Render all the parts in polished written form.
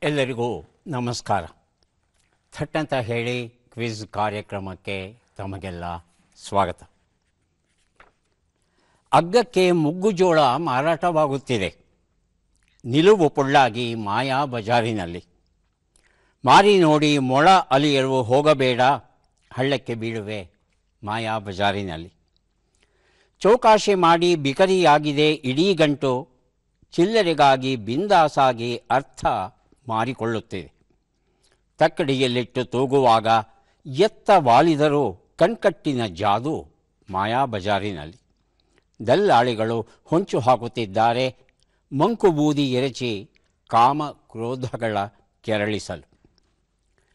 ಎಲ್ಲರಿಗೂ ನಮಸ್ಕಾರ. ಥಟ್ ಅಂತ ಹೇಳಿ ಕ್ವಿಜ್ ಕಾರ್ಯಕ್ರಮಕ್ಕೆ ತಮಗೆಲ್ಲ ಸ್ವಾಗತ. ಅಗ್ಗಕ್ಕೆ ಮುಗ್ಗುಜೋಳ ಮಾರಾಟವಾಗುತ್ತಿದೆ. ನಿಲುವು ಪೊಳ್ಳಾಗಿ ಮಾಯಾ ಬಜಾರಿನಲ್ಲಿ. ಮಾರಿ ನೋಡಿ ಮೊಳ ಅಲಿಯಲು ಹೋಗಬೇಡ, ಹಳ್ಳಕ್ಕೆ ಬೀಳುವೆ ಮಾಯಾ ಬಜಾರಿನಲ್ಲಿ. ಚೌಕಾಶಿ ಮಾಡಿ ಬಿಕರಿಯಾಗಿದೆ ಇಡೀ ಗಂಟು, ಚಿಲ್ಲರೆಗಾಗಿ ಬಿಂದಾಸಾಗಿ ಅರ್ಥ ಮಾರಿಕೊಳ್ಳುತ್ತಿದೆ. ತಕ್ಕಡಿಯಲ್ಲಿಟ್ಟು ತೂಗುವಾಗ ಎತ್ತ ವಾಲಿದರೂ ಕಣ್ಕಟ್ಟಿನ ಜಾದು ಮಾಯಾ ಬಜಾರಿನಲ್ಲಿ. ದಲ್ಲಾಳಿಗಳು ಹೊಂಚು ಹಾಕುತ್ತಿದ್ದಾರೆ ಮಂಕು ಬೂದಿ ಎರಚಿ ಕಾಮ ಕ್ರೋಧಗಳ ಕೆರಳಿಸಲು.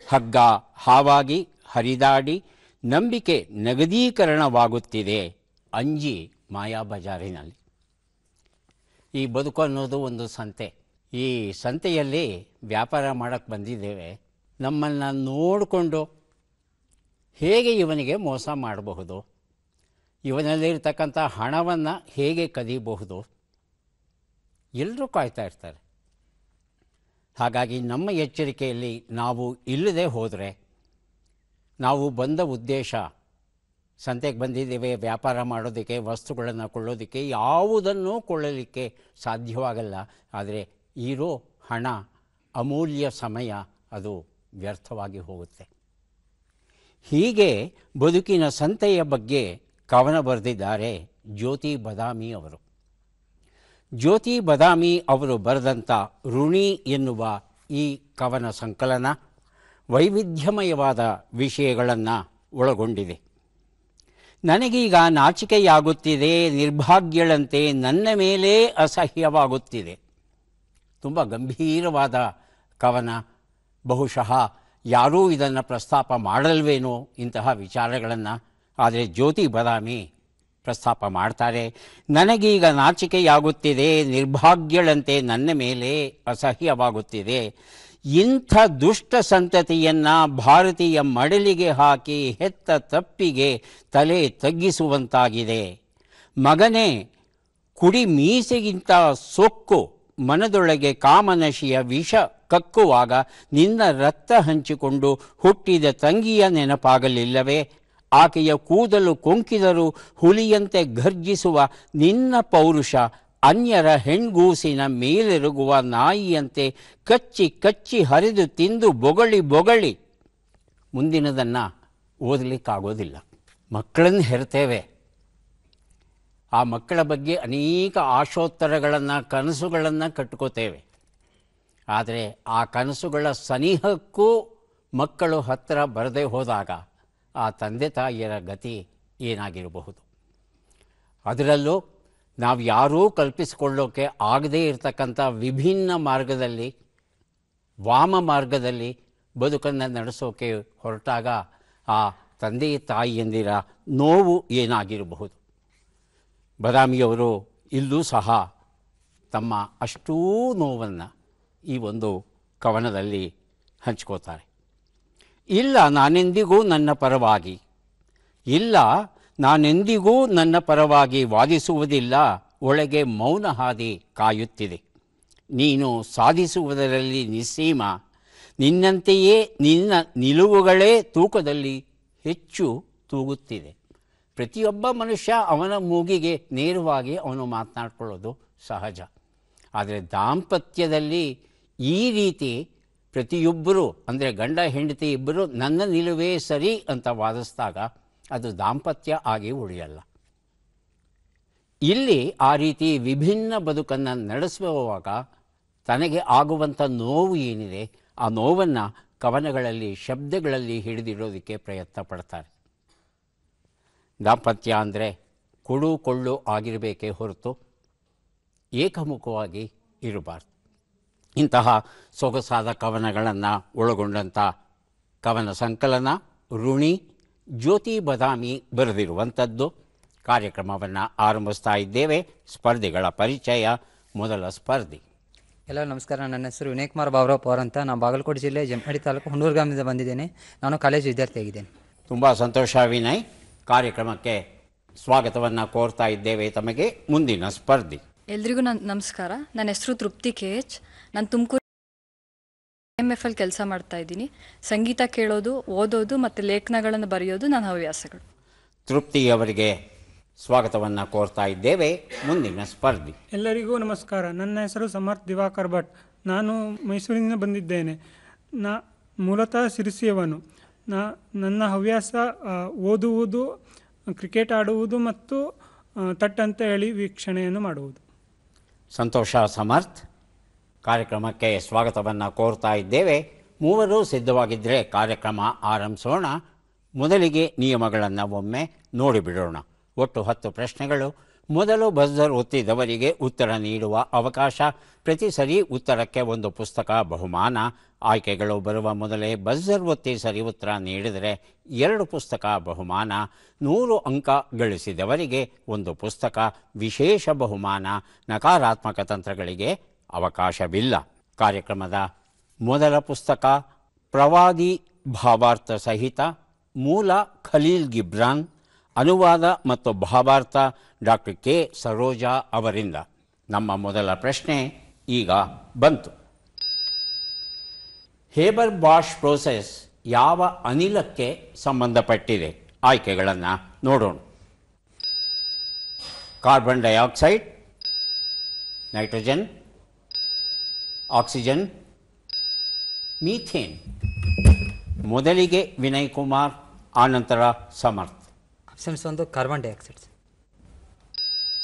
ಹಗ್ಗ ಹಾವಾಗಿ ಹರಿದಾಡಿ ನಂಬಿಕೆ ನಗದೀಕರಣವಾಗುತ್ತಿದೆ ಅಂಜಿ ಮಾಯಾ ಬಜಾರಿನಲ್ಲಿ. ಈ ಬದುಕು ಅನ್ನೋದು ಒಂದು ಸಂತೆ. ಈ ಸಂತೆಯಲ್ಲಿ ವ್ಯಾಪಾರ ಮಾಡೋಕ್ಕೆ ಬಂದಿದ್ದೇವೆ. ನಮ್ಮನ್ನು ನೋಡಿಕೊಂಡು ಹೇಗೆ ಇವನಿಗೆ ಮೋಸ ಮಾಡಬಹುದು, ಇವನಲ್ಲಿರ್ತಕ್ಕಂಥ ಹಣವನ್ನು ಹೇಗೆ ಕದೀಬಹುದು, ಎಲ್ಲರೂ ಕಾಯ್ತಾ ಇರ್ತಾರೆ. ಹಾಗಾಗಿ ನಮ್ಮ ಎಚ್ಚರಿಕೆಯಲ್ಲಿ ನಾವು ಇಲ್ಲದೆ ಹೋದರೆ, ನಾವು ಬಂದ ಉದ್ದೇಶ ಸಂತೆಗೆ ಬಂದಿದ್ದೇವೆ ವ್ಯಾಪಾರ ಮಾಡೋದಕ್ಕೆ, ವಸ್ತುಗಳನ್ನು ಕೊಳ್ಳೋದಕ್ಕೆ, ಯಾವುದನ್ನೂ ಕೊಳ್ಳಲಿಕ್ಕೆ ಸಾಧ್ಯವಾಗಲ್ಲ. ಆದರೆ ಇರೋ ಹಣ, ಅಮೂಲ್ಯ ಸಮಯ ಅದು ವ್ಯರ್ಥವಾಗಿ ಹೋಗುತ್ತೆ. ಹೀಗೆ ಬದುಕಿನ ಸಂತೆಯ ಬಗ್ಗೆ ಕವನ ಬರೆದಿದ್ದಾರೆ ಜ್ಯೋತಿ ಬದಾಮಿ ಅವರು. ಜ್ಯೋತಿ ಬದಾಮಿ ಅವರು ಬರೆದಂಥ ಋಣಿ ಎನ್ನುವ ಈ ಕವನ ಸಂಕಲನ ವೈವಿಧ್ಯಮಯವಾದ ವಿಷಯಗಳನ್ನು ಒಳಗೊಂಡಿದೆ. ನನಗೀಗ ನಾಚಿಕೆಯಾಗುತ್ತಿದೆ, ನಿರ್ಭಾಗ್ಯಳಂತೆ ನನ್ನ ಮೇಲೇ ಅಸಹ್ಯವಾಗುತ್ತಿದೆ. ತುಂಬ ಗಂಭೀರವಾದ ಕವನ. ಬಹುಶಃ ಯಾರೂ ಇದನ್ನು ಪ್ರಸ್ತಾಪ ಮಾಡಲ್ವೇನೋ ಇಂತಹ ವಿಚಾರಗಳನ್ನು. ಆದರೆ ಜ್ಯೋತಿ ಬದಾಮಿ ಪ್ರಸ್ತಾಪ ಮಾಡ್ತಾರೆ. ನನಗೀಗ ನಾಚಿಕೆಯಾಗುತ್ತಿದೆ, ನಿರ್ಭಾಗ್ಯಳಂತೆ ನನ್ನ ಮೇಲೆ ಅಸಹ್ಯವಾಗುತ್ತಿದೆ. ಇಂಥ ದುಷ್ಟ ಸಂತತಿಯನ್ನು ಭಾರತೀಯ ಮಡಲಿಗೆ ಹಾಕಿ ಹೆತ್ತ ತಪ್ಪಿಗೆ ತಲೆ ತಗ್ಗಿಸುವಂತಾಗಿದೆ. ಮಗನೇ, ಕುಡಿ ಮೀಸೆಗಿಂತ ಸೊಕ್ಕು ಮನದೊಳಗೆ ಕಾಮನಶಿಯ ವಿಷ ಕಕ್ಕುವಾಗ ನಿನ್ನ ರಕ್ತ ಹಂಚಿಕೊಂಡು ಹುಟ್ಟಿದ ತಂಗಿಯ ನೆನಪಾಗಲಿಲ್ಲವೇ? ಆಕೆಯ ಕೂದಲು ಕೊಂಕಿದರೂ ಹುಲಿಯಂತೆ ಘರ್ಜಿಸುವ ನಿನ್ನ ಪೌರುಷ ಅನ್ಯರ ಹೆಣ್ಗೂಸಿನ ಮೇಲೆರುಗುವ ನಾಯಿಯಂತೆ ಕಚ್ಚಿ ಕಚ್ಚಿ ಹರಿದು ತಿಂದು ಬೊಗಳಿ ಬೊಗಳಿ. ಮುಂದಿನದನ್ನು ಓದಲಿಕ್ಕಾಗೋದಿಲ್ಲ. ಮಕ್ಕಳನ್ನು ಹೆರ್ತೇವೆ. ಆ ಮಕ್ಕಳ ಬಗ್ಗೆ ಅನೇಕ ಆಶೋತ್ತರಗಳನ್ನು, ಕನಸುಗಳನ್ನು ಕಟ್ಕೋತೇವೆ. ಆದರೆ ಆ ಕನಸುಗಳ ಸನಿಹಕ್ಕೂ ಮಕ್ಕಳು ಹತ್ತಿರ ಬರದೇ ಹೋದಾಗ ಆ ತಂದೆ ತಾಯಿಯರ ಗತಿ ಏನಾಗಿರಬಹುದು? ಅದರಲ್ಲೂ ನಾವು ಯಾರೂ ಕಲ್ಪಿಸಿಕೊಳ್ಳೋಕ್ಕೆ ಆಗದೇ ಇರತಕ್ಕಂಥ ವಿಭಿನ್ನ ಮಾರ್ಗದಲ್ಲಿ, ವಾಮ ಮಾರ್ಗದಲ್ಲಿ ಬದುಕನ್ನು ನಡೆಸೋಕೆ ಹೊರಟಾಗ ಆ ತಂದೆ ತಾಯಿಯಂದಿರ ನೋವು ಏನಾಗಿರಬಹುದು? ಬದಾಮಿಯವರು ಇಲ್ಲೂ ಸಹ ತಮ್ಮ ಅಷ್ಟೂ ನೋವನ್ನು ಈ ಒಂದು ಕವನದಲ್ಲಿ ಹಂಚ್ಕೋತಾರೆ. ಇಲ್ಲ ನಾನೆಂದಿಗೂ ನನ್ನ ಪರವಾಗಿ, ಇಲ್ಲ ನಾನೆಂದಿಗೂ ನನ್ನ ಪರವಾಗಿ ವಾದಿಸುವುದಿಲ್ಲ. ಒಳಗೆ ಮೌನ ಹಾದಿ ಕಾಯುತ್ತಿದೆ. ನೀನು ಸಾಧಿಸುವುದರಲ್ಲಿ ನಿಸ್ಸೀಮ. ನಿನ್ನಂತೆಯೇ ನಿನ್ನ ನಿಲುವುಗಳೇ ತೂಕದಲ್ಲಿ ಹೆಚ್ಚು ತೂಗುತ್ತಿದೆ. ಪ್ರತಿಯೊಬ್ಬ ಮನುಷ್ಯ ಅವನ ಮೂಗಿಗೆ ನೇರವಾಗಿ ಅವನು ಮಾತನಾಡ್ಕೊಳ್ಳೋದು ಸಹಜ. ಆದರೆ ದಾಂಪತ್ಯದಲ್ಲಿ ಈ ರೀತಿ ಪ್ರತಿಯೊಬ್ಬರು, ಅಂದರೆ ಗಂಡ ಹೆಂಡತಿ ಇಬ್ಬರು ನನ್ನ ನಿಲುವೇ ಸರಿ ಅಂತ ವಾದಿಸಿದಾಗ ಅದು ದಾಂಪತ್ಯ ಆಗಿ ಉಳಿಯಲ್ಲ. ಇಲ್ಲಿ ಆ ರೀತಿ ವಿಭಿನ್ನ ಬದುಕನ್ನು ನಡೆಸುವಾಗ ತನಗೆ ಆಗುವಂಥ ನೋವು ಏನಿದೆ, ಆ ನೋವನ್ನು ಕವನಗಳಲ್ಲಿ, ಶಬ್ದಗಳಲ್ಲಿ ಹಿಡಿದಿಡೋದಕ್ಕೆ ಪ್ರಯತ್ನ ಪಡ್ತಾರೆ. ದಾಂಪತ್ಯ ಅಂದರೆ ಕೊಡು ಕೊಳ್ಳು ಆಗಿರಬೇಕೇ ಹೊರತು ಏಕಮುಖವಾಗಿ ಇರಬಾರ್ದು. ಇಂತಹ ಸೊಗಸಾದ ಕವನಗಳನ್ನು ಒಳಗೊಂಡಂಥ ಕವನ ಸಂಕಲನ ಋಣಿ ಜ್ಯೋತಿ ಬದಾಮಿ ಬರೆದಿರುವಂಥದ್ದು. ಕಾರ್ಯಕ್ರಮವನ್ನು ಆರಂಭಿಸ್ತಾ ಇದ್ದೇವೆ. ಸ್ಪರ್ಧಿಗಳ ಪರಿಚಯ. ಮೊದಲ ಸ್ಪರ್ಧಿ. ಎಲ್ಲರೂ ನಮಸ್ಕಾರ. ನನ್ನ ಹೆಸರು ವಿನಯ್ ಕುಮಾರ್ ಬಾಬ್ರಾವ್ ಪವರ್ ಅಂತ. ನಾನು ಬಾಗಲಕೋಟೆ ಜಿಲ್ಲೆ ಜಮಖಂಡಿ ತಾಲೂಕು ಹುಣೂರು ಗ್ರಾಮದಿಂದ ಬಂದಿದ್ದೇನೆ. ನಾನು ಕಾಲೇಜ್ ವಿದ್ಯಾರ್ಥಿಯಾಗಿದ್ದೇನೆ. ತುಂಬ ಸಂತೋಷ ವಿನಯ್. ಕಾರ್ಯಕ್ರಮಕ್ಕೆ ಸ್ವಾಗತವನ್ನು ಕೋರ್ತಾ ಇದ್ದೇವೆ ತಮಗೆ. ಮುಂದಿನ ಸ್ಪರ್ಧಿ. ಎಲ್ರಿಗೂ ನಮಸ್ಕಾರ. ನನ್ನ ಹೆಸರು ತೃಪ್ತಿ KH. ನಾನು ತುಮಕೂರು IMF ಕೆಲಸ ಮಾಡ್ತಾ ಇದ್ದೀನಿ. ಸಂಗೀತ ಕೇಳೋದು, ಓದೋದು ಮತ್ತು ಲೇಖನಗಳನ್ನು ಬರೆಯೋದು ನನ್ನ ಹವ್ಯಾಸಗಳು. ತೃಪ್ತಿಯವರಿಗೆ ಸ್ವಾಗತವನ್ನು ಕೋರ್ತಾ ಇದ್ದೇವೆ. ಮುಂದಿನ ಸ್ಪರ್ಧಿ. ಎಲ್ಲರಿಗೂ ನಮಸ್ಕಾರ. ನನ್ನ ಹೆಸರು ಸಮರ್ಥ್ ದಿವಾಕರ್ ಭಟ್. ನಾನು ಮೈಸೂರಿನಿಂದ ಬಂದಿದ್ದೇನೆ. ಮೂಲತಃ ಸಿರಿಸಿಯವನು. ನನ್ನ ಹವ್ಯಾಸ ಓದುವುದು, ಕ್ರಿಕೆಟ್ ಆಡುವುದು ಮತ್ತು ತಟ್ಟಂತ ಹೇಳಿ ವೀಕ್ಷಣೆಯನ್ನು ಮಾಡುವುದು. ಸಂತೋಷ ಸಮರ್ಥ್. ಕಾರ್ಯಕ್ರಮಕ್ಕೆ ಸ್ವಾಗತವನ್ನು ಕೋರ್ತಾ ಇದ್ದೇವೆ. ಮೂವರು ಸಿದ್ಧವಾಗಿದ್ದರೆ ಕಾರ್ಯಕ್ರಮ ಆರಂಭಿಸೋಣ. ಮೊದಲಿಗೆ ನಿಯಮಗಳನ್ನು ಒಮ್ಮೆ ನೋಡಿಬಿಡೋಣ. ಒಟ್ಟು 10 ಪ್ರಶ್ನೆಗಳು. ಮೊದಲು ಬಜರ್ ಒತ್ತಿದವರಿಗೆ ಉತ್ತರ ನೀಡುವ ಅವಕಾಶ. ಪ್ರತಿ ಸರಿ ಉತ್ತರಕ್ಕೆ ಒಂದು ಪುಸ್ತಕ ಬಹುಮಾನ. ಆಯ್ಕೆಗಳು ಬರುವ ಮೊದಲೇ ಬಜರ್ ಒತ್ತಿ ಸರಿ ಉತ್ತರ ನೀಡಿದರೆ 2 ಪುಸ್ತಕ ಬಹುಮಾನ. 100 ಅಂಕ ಗಳಿಸಿದವರಿಗೆ ಒಂದು ಪುಸ್ತಕ, ವಿಶೇಷ ಬಹುಮಾನ. ನಕಾರಾತ್ಮಕ ತಂತ್ರಗಳಿಗೆ ಅವಕಾಶವಿಲ್ಲ. ಕಾರ್ಯಕ್ರಮದ ಮೊದಲ ಪುಸ್ತಕ ಪ್ರವಾದಿ ಭಾವಾರ್ಥ ಸಹಿತ, ಮೂಲ ಖಲೀಲ್ ಗಿಬ್ರಾನ್, ಅನುವಾದ ಮತ್ತು ಭಾವಾರ್ಥ ಡಾಕ್ಟರ್ ಕೆ ಸರೋಜಾ ಅವರಿಂದ. ನಮ್ಮ ಮೊದಲ ಪ್ರಶ್ನೆ ಈಗ ಬಂತು. ಹೇಬರ್ ಬಾಷ್ ಪ್ರೋಸೆಸ್ ಯಾವ ಅನಿಲಕ್ಕೆ ಸಂಬಂಧಪಟ್ಟಿದೆ? ಆಯ್ಕೆಗಳನ್ನು ನೋಡೋಣ. Carbon dioxide, nitrogen, oxygen, methane. ಮೊದಲಿಗೆ ವಿನಯ್ ಕುಮಾರ್, ಆನಂತರ ಸಮರ್ಥ್. Options 1 carbon dioxide.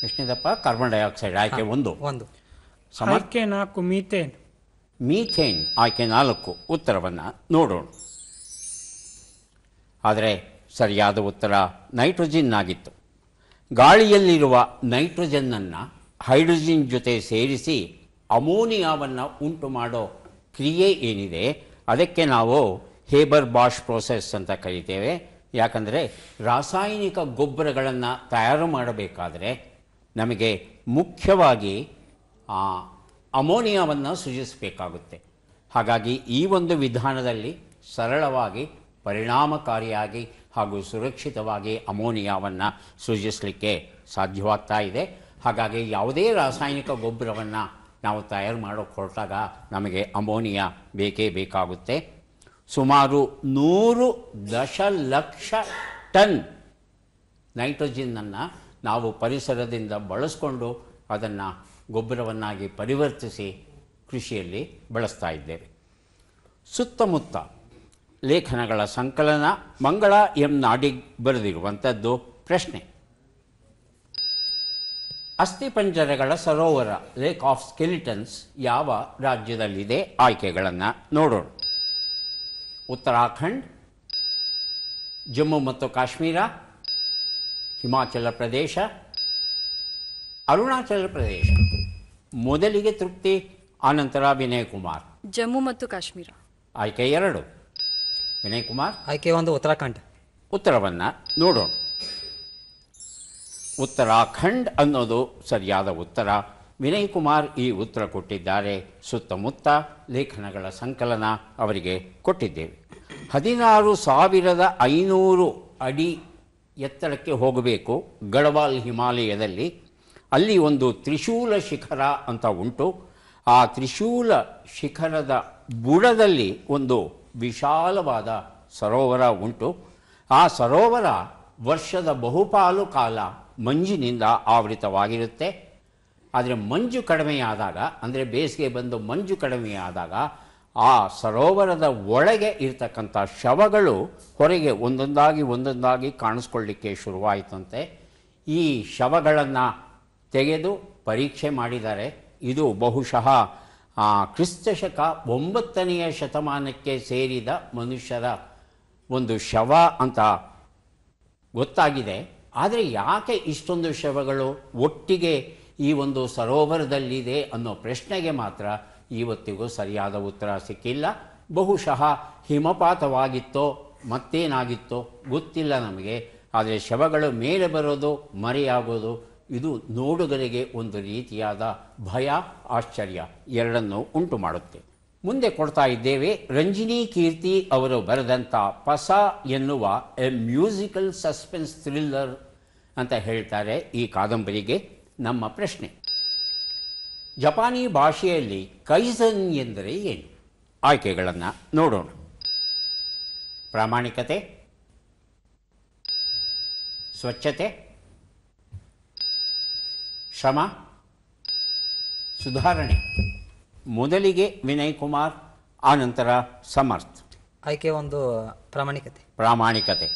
ಎಷ್ಟನೇದಪ್ಪ? ಕಾರ್ಬನ್ ಡೈಆಕ್ಸೈಡ್ ಆಯ್ಕೆ 1. ಆಯ್ಕೆ 4 ಮೀಥೇನ್. ಮೀಥೇನ್ ಆಯ್ಕೆ 4. ಉತ್ತರವನ್ನು ನೋಡೋಣ. ಆದರೆ ಸರಿಯಾದ ಉತ್ತರ ನೈಟ್ರೋಜಿನ್ ಆಗಿತ್ತು. ಗಾಳಿಯಲ್ಲಿರುವ ನೈಟ್ರೋಜನ್ನನ್ನು ಹೈಡ್ರೋಜಿನ್ ಜೊತೆ ಸೇರಿಸಿ ಅಮೋನಿಯಾವನ್ನು ಉಂಟು ಮಾಡೋ ಕ್ರಿಯೆ ಏನಿದೆ ಅದಕ್ಕೆ ನಾವು ಹೇಬರ್ ಬಾಷ್ ಪ್ರೋಸೆಸ್ ಅಂತ ಕರಿತೇವೆ. ಯಾಕಂದರೆ ರಾಸಾಯನಿಕ ಗೊಬ್ಬರಗಳನ್ನು ತಯಾರು ಮಾಡಬೇಕಾದರೆ ನಮಗೆ ಮುಖ್ಯವಾಗಿ ಅಮೋನಿಯಾವನ್ನು ಸೃಜಿಸಬೇಕಾಗುತ್ತೆ. ಹಾಗಾಗಿ ಈ ಒಂದು ವಿಧಾನದಲ್ಲಿ ಸರಳವಾಗಿ, ಪರಿಣಾಮಕಾರಿಯಾಗಿ ಹಾಗೂ ಸುರಕ್ಷಿತವಾಗಿ ಅಮೋನಿಯಾವನ್ನು ಸೃಜಿಸಲಿಕ್ಕೆ ಸಾಧ್ಯವಾಗ್ತಾ ಇದೆ. ಹಾಗಾಗಿ ಯಾವುದೇ ರಾಸಾಯನಿಕ ಗೊಬ್ಬರವನ್ನು ನಾವು ತಯಾರು ಮಾಡೋಕ್ಕೆ ಹೊರಟಾಗ ನಮಗೆ ಅಮೋನಿಯಾ ಬೇಕೇ ಬೇಕಾಗುತ್ತೆ. ಸುಮಾರು 100 ದಶಲಕ್ಷ ಟನ್ ನೈಟ್ರೋಜಿನ್ನನ್ನು ನಾವು ಪರಿಸರದಿಂದ ಬಳಸಿಕೊಂಡು ಅದನ್ನು ಗೊಬ್ಬರವನ್ನಾಗಿ ಪರಿವರ್ತಿಸಿ ಕೃಷಿಯಲ್ಲಿ ಬಳಸ್ತಾ ಇದ್ದೇವೆ. ಸುತ್ತಮುತ್ತ ಲೇಖನಗಳ ಸಂಕಲನ ಮಂಗಳ ಎಂ ನಾಡಿಗ್ ಬರೆದಿರುವಂಥದ್ದು. ಪ್ರಶ್ನೆ: ಅಸ್ಥಿಪಂಜರಗಳ ಸರೋವರ ಲೇಕ್ ಆಫ್ ಸ್ಕೆಲಿಟನ್ಸ್ ಯಾವ ರಾಜ್ಯದಲ್ಲಿದೆ? ಆಯ್ಕೆಗಳನ್ನು ನೋಡೋಣ. ಉತ್ತರಾಖಂಡ್, ಜಮ್ಮು ಮತ್ತು ಕಾಶ್ಮೀರ, ಹಿಮಾಚಲ ಪ್ರದೇಶ, ಅರುಣಾಚಲ ಪ್ರದೇಶ. ಮೊದಲಿಗೆ ತೃಪ್ತಿ, ಆನಂತರ ವಿನಯ್ ಕುಮಾರ್. ಜಮ್ಮು ಮತ್ತು ಕಾಶ್ಮೀರ. ಆಯ್ಕೆ 2. ವಿನಯ್ ಕುಮಾರ್. ಆಯ್ಕೆ 1 ಉತ್ತರಾಖಂಡ್. ಉತ್ತರವನ್ನು ನೋಡೋಣ. ಉತ್ತರಾಖಂಡ್ ಅನ್ನೋದು ಸರಿಯಾದ ಉತ್ತರ. ವಿನಯ್ ಕುಮಾರ್ ಈ ಉತ್ತರ ಕೊಟ್ಟಿದ್ದಾರೆ. ಸುತ್ತಮುತ್ತ ಲೇಖನಗಳ ಸಂಕಲನ ಅವರಿಗೆ ಕೊಟ್ಟಿದ್ದೇವೆ. 16,500 ಅಡಿ ಎತ್ತರಕ್ಕೆ ಹೋಗಬೇಕು ಗಢವಾಲ್ ಹಿಮಾಲಯದಲ್ಲಿ. ಅಲ್ಲಿ ಒಂದು ತ್ರಿಶೂಲ ಶಿಖರ ಅಂತ ಉಂಟು. ಆ ತ್ರಿಶೂಲ ಶಿಖರದ ಬುಡದಲ್ಲಿ ಒಂದು ವಿಶಾಲವಾದ ಸರೋವರ ಉಂಟು. ಆ ಸರೋವರ ವರ್ಷದ ಬಹುಪಾಲು ಕಾಲ ಮಂಜಿನಿಂದ ಆವೃತವಾಗಿರುತ್ತೆ. ಆದರೆ ಮಂಜು ಕಡಿಮೆಯಾದಾಗ, ಅಂದರೆ ಬೇಸಿಗೆ ಬಂದು ಮಂಜು ಕಡಿಮೆಯಾದಾಗ ಆ ಸರೋವರದ ಒಳಗೆ ಇರ್ತಕ್ಕಂಥ ಶವಗಳು ಹೊರಗೆ ಒಂದೊಂದಾಗಿ ಕಾಣಿಸ್ಕೊಳ್ಳಿಕ್ಕೆ ಶುರುವಾಯಿತಂತೆ. ಈ ಶವಗಳನ್ನು ತೆಗೆದು ಪರೀಕ್ಷೆ ಮಾಡಿದ್ದಾರೆ. ಇದು ಬಹುಶಃ ಕ್ರಿಸ್ತಶಕ 9ನೇ ಶತಮಾನಕ್ಕೆ ಸೇರಿದ ಮನುಷ್ಯರ ಒಂದು ಶವ ಅಂತ ಗೊತ್ತಾಗಿದೆ. ಆದರೆ ಯಾಕೆ ಇಷ್ಟೊಂದು ಶವಗಳು ಒಟ್ಟಿಗೆ ಈ ಒಂದು ಸರೋವರದಲ್ಲಿದೆ ಅನ್ನೋ ಪ್ರಶ್ನೆಗೆ ಮಾತ್ರ ಇವತ್ತಿಗೂ ಸರಿಯಾದ ಉತ್ತರ ಸಿಕ್ಕಿಲ್ಲ. ಬಹುಶಃ ಹಿಮಪಾತವಾಗಿತ್ತೋ ಮತ್ತೇನಾಗಿತ್ತೋ ಗೊತ್ತಿಲ್ಲ ನಮಗೆ. ಆದರೆ ಶವಗಳು ಮೇಲೆ ಬರೋದು, ಮರೆಯಾಗೋದು ಇದು ನೋಡುಗರಿಗೆ ಒಂದು ರೀತಿಯಾದ ಭಯ, ಆಶ್ಚರ್ಯ ಎರಡನ್ನೂ ಉಂಟು ಮಾಡುತ್ತೆ. ಮುಂದೆ ಕೊಡ್ತಾ ಇದ್ದೇವೆ. ರಂಜಿನಿ ಕೀರ್ತಿ ಅವರು ಬರೆದಂಥ ಪಸ ಎನ್ನುವ ಎ ಮ್ಯೂಸಿಕಲ್ ಸಸ್ಪೆನ್ಸ್ ಥ್ರಿಲ್ಲರ್ ಅಂತ ಹೇಳ್ತಾರೆ ಈ ಕಾದಂಬರಿಗೆ. ನಮ್ಮ ಪ್ರಶ್ನೆ: ಜಪಾನಿ ಭಾಷೆಯಲ್ಲಿ ಕೈಸನ್ ಎಂದರೆ ಏನು? ಆಯ್ಕೆಗಳನ್ನು ನೋಡೋಣ. ಪ್ರಾಮಾಣಿಕತೆ, ಸ್ವಚ್ಛತೆ, ಶ್ರಮ, ಸುಧಾರಣೆ. ಮೊದಲಿಗೆ ವಿನಯ್ ಕುಮಾರ್, ಆನಂತರ ಸಮರ್ಥ್. ಆಯ್ಕೆ 1 ಪ್ರಾಮಾಣಿಕತೆ. ಪ್ರಾಮಾಣಿಕತೆ.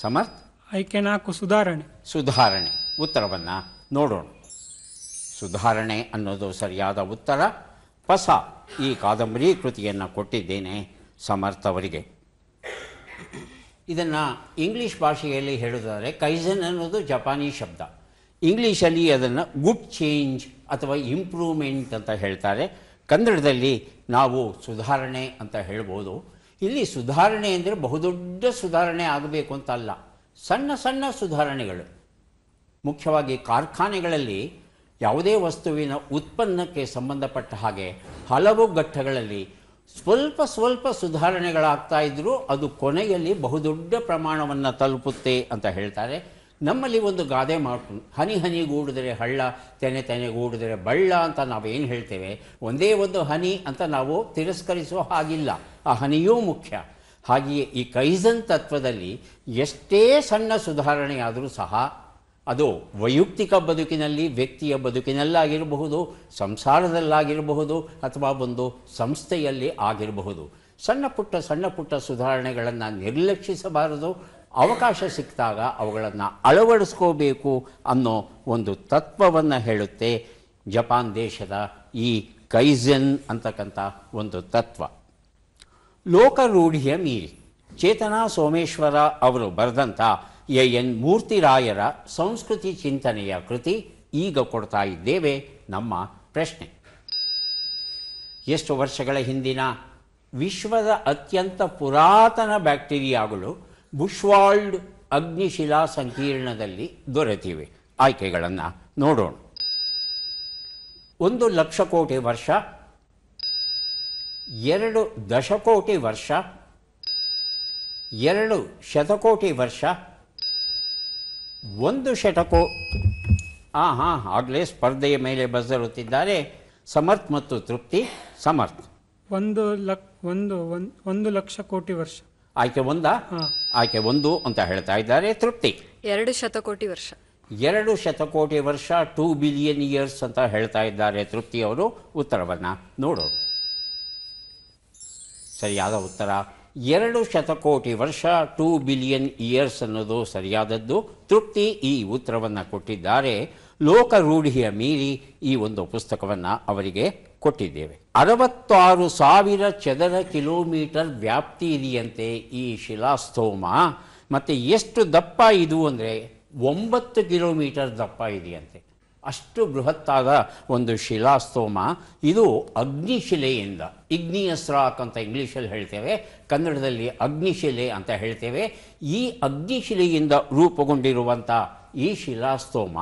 ಸಮರ್ಥ್. ಆಯ್ಕೆ 4 ಸುಧಾರಣೆ. ಸುಧಾರಣೆ. ಉತ್ತರವನ್ನು ನೋಡೋಣ. ಸುಧಾರಣೆ ಅನ್ನೋದು ಸರಿಯಾದ ಉತ್ತರ. ಪಸ ಈ ಕಾದಂಬರಿ ಕೃತಿಯನ್ನು ಕೊಟ್ಟಿದ್ದೇನೆ ಸಮರ್ಥ್ ಅವರಿಗೆ. ಇದನ್ನು ಇಂಗ್ಲೀಷ್ ಭಾಷೆಯಲ್ಲಿ ಹೇಳುವುದಾದರೆ ಕೈಸನ್ ಅನ್ನೋದು ಜಪಾನಿ ಶಬ್ದ. ಇಂಗ್ಲೀಷಲ್ಲಿ ಅದನ್ನು ಗುಡ್ ಚೇಂಜ್ ಅಥವಾ ಇಂಪ್ರೂವ್ಮೆಂಟ್ ಅಂತ ಹೇಳ್ತಾರೆ. ಕನ್ನಡದಲ್ಲಿ ನಾವು ಸುಧಾರಣೆ ಅಂತ ಹೇಳ್ಬೋದು. ಇಲ್ಲಿ ಸುಧಾರಣೆ ಅಂದರೆ ಬಹುದೊಡ್ಡ ಸುಧಾರಣೆ ಆಗಬೇಕು ಅಂತ ಅಲ್ಲ, ಸಣ್ಣ ಸಣ್ಣ ಸುಧಾರಣೆಗಳು. ಮುಖ್ಯವಾಗಿ ಕಾರ್ಖಾನೆಗಳಲ್ಲಿ ಯಾವುದೇ ವಸ್ತುವಿನ ಉತ್ಪನ್ನಕ್ಕೆ ಸಂಬಂಧಪಟ್ಟ ಹಾಗೆ ಹಲವು ಘಟ್ಟಗಳಲ್ಲಿ ಸ್ವಲ್ಪ ಸ್ವಲ್ಪ ಸುಧಾರಣೆಗಳಾಗ್ತಾ ಇದ್ದರೂ ಅದು ಕೊನೆಯಲ್ಲಿ ಬಹುದೊಡ್ಡ ಪ್ರಮಾಣವನ್ನು ತಲುಪುತ್ತೆ ಅಂತ ಹೇಳ್ತಾರೆ. ನಮ್ಮಲ್ಲಿ ಒಂದು ಗಾದೆ ಮಾತು, ಹನಿ ಹನಿಗೂಡಿದರೆ ಹಳ್ಳ, ತೆನೆ ತೆನೆಗೂಡಿದರೆ ಬಳ್ಳ ಅಂತ ನಾವೇನು ಹೇಳ್ತೇವೆ, ಒಂದೇ ಒಂದು ಹನಿ ಅಂತ ನಾವು ತಿರಸ್ಕರಿಸೋ ಹಾಗಿಲ್ಲ, ಆ ಹನಿಯೂ ಮುಖ್ಯ. ಹಾಗೆಯೇ ಈ ಕೈಸನ್ ತತ್ವದಲ್ಲಿ ಎಷ್ಟೇ ಸಣ್ಣ ಸುಧಾರಣೆಯಾದರೂ ಸಹ ಅದು ವೈಯಕ್ತಿಕ ಬದುಕಿನಲ್ಲಿ, ವ್ಯಕ್ತಿಯ ಬದುಕಿನಲ್ಲಾಗಿರಬಹುದು, ಸಂಸಾರದಲ್ಲಾಗಿರಬಹುದು, ಅಥವಾ ಒಂದು ಸಂಸ್ಥೆಯಲ್ಲಿ ಆಗಿರಬಹುದು. ಸಣ್ಣ ಪುಟ್ಟ ಸುಧಾರಣೆಗಳನ್ನು ನಿರ್ಲಕ್ಷಿಸಬಾರದು. ಅವಕಾಶ ಸಿಕ್ಕಿದಾಗ ಅವುಗಳನ್ನು ಅಳವಡಿಸ್ಕೋಬೇಕು ಅನ್ನೋ ಒಂದು ತತ್ವವನ್ನು ಹೇಳುತ್ತೆ ಜಪಾನ್ ದೇಶದ ಈ ಕೈಸನ್ ಅಂತಕ್ಕಂಥ ಒಂದು ತತ್ವ. ಲೋಕರೂಢಿಯ ಮೀರಿ ಚೇತನಾ ಸೋಮೇಶ್ವರ ಅವರು ಬರೆದಂಥ ಎನ್ ಮೂರ್ತಿರಾಯರ ಸಂಸ್ಕೃತಿ ಚಿಂತನೆಯ ಕೃತಿ ಈಗ ಕೊಡ್ತಾ ಇದ್ದೇವೆ. ನಮ್ಮ ಪ್ರಶ್ನೆ: ಎಷ್ಟು ವರ್ಷಗಳ ಹಿಂದಿನ ವಿಶ್ವದ ಅತ್ಯಂತ ಪುರಾತನ ಬ್ಯಾಕ್ಟೀರಿಯಾಗಳು ಬುಷ್ವಾಲ್ಡ್ ಅಗ್ನಿಶಿಲಾ ಸಂಕೀರ್ಣದಲ್ಲಿ ದೊರೆತಿವೆ? ಆಯ್ಕೆಗಳನ್ನು ನೋಡೋಣ. 1 ಲಕ್ಷ ಕೋಟಿ ವರ್ಷ, 2 ದಶಕೋಟಿ ವರ್ಷ, 2 ಶತಕೋಟಿ ವರ್ಷ, 1 ಶತಕೋ. ಆಗಲೇ ಸ್ಪರ್ಧೆಯ ಮೇಲೆ ಬಜರುತ್ತಿದ್ದಾರೆ ಸಮರ್ಥ್ ಮತ್ತು ತೃಪ್ತಿ. ಸಮರ್ಥ್. 1 ಲಕ್ಷ ಕೋಟಿ ವರ್ಷ. ಆಯ್ಕೆ 1. ಆಯ್ಕೆ 1 ಅಂತ ಹೇಳ್ತಾ ಇದ್ದಾರೆ. ತೃಪ್ತಿ. 2 ಶತಕೋಟಿ ವರ್ಷ. 2 ಶತಕೋಟಿ ವರ್ಷ, 2 ಬಿಲಿಯನ್ ಇಯರ್ಸ್ ಅಂತ ಹೇಳ್ತಾ ಇದ್ದಾರೆ ತೃಪ್ತಿ ಅವರು. ಉತ್ತರವನ್ನು ನೋಡೋಣ. ಸರಿಯಾದ ಉತ್ತರ 2 ಶತಕೋಟಿ ವರ್ಷ, 2 ಬಿಲಿಯನ್ ಇಯರ್ಸ್ ಅನ್ನೋದು ಸರಿಯಾದದ್ದು. ತೃಪ್ತಿ ಈ ಉತ್ತರವನ್ನು ಕೊಟ್ಟಿದ್ದಾರೆ. ಲೋಕರೂಢಿಯ ಮೀರಿ ಈ ಒಂದು ಪುಸ್ತಕವನ್ನು ಅವರಿಗೆ ಕೊಟ್ಟಿದ್ದೇವೆ. 66,000 ಚದರ ಕಿಲೋಮೀಟರ್ ವ್ಯಾಪ್ತಿ ಇದೆಯಂತೆ ಈ ಶಿಲಾಸ್ತೋಮ. ಮತ್ತು ಎಷ್ಟು ದಪ್ಪ ಇದು ಅಂದರೆ 9 ಕಿಲೋಮೀಟರ್ ದಪ್ಪ ಇದೆಯಂತೆ. ಅಷ್ಟು ಬೃಹತ್ತಾದ ಒಂದು ಶಿಲಾಸ್ತೋಮ ಇದು. ಅಗ್ನಿಶಿಲೆಯಿಂದ, ಇಗ್ನಿಯಸ್ ರಾಕ್ ಅಂತ ಇಂಗ್ಲೀಷಲ್ಲಿ ಹೇಳ್ತೇವೆ, ಕನ್ನಡದಲ್ಲಿ ಅಗ್ನಿಶಿಲೆ ಅಂತ ಹೇಳ್ತೇವೆ. ಈ ಅಗ್ನಿಶಿಲೆಯಿಂದ ರೂಪುಗೊಂಡಿರುವಂಥ ಈ ಶಿಲಾಸ್ತೋಮ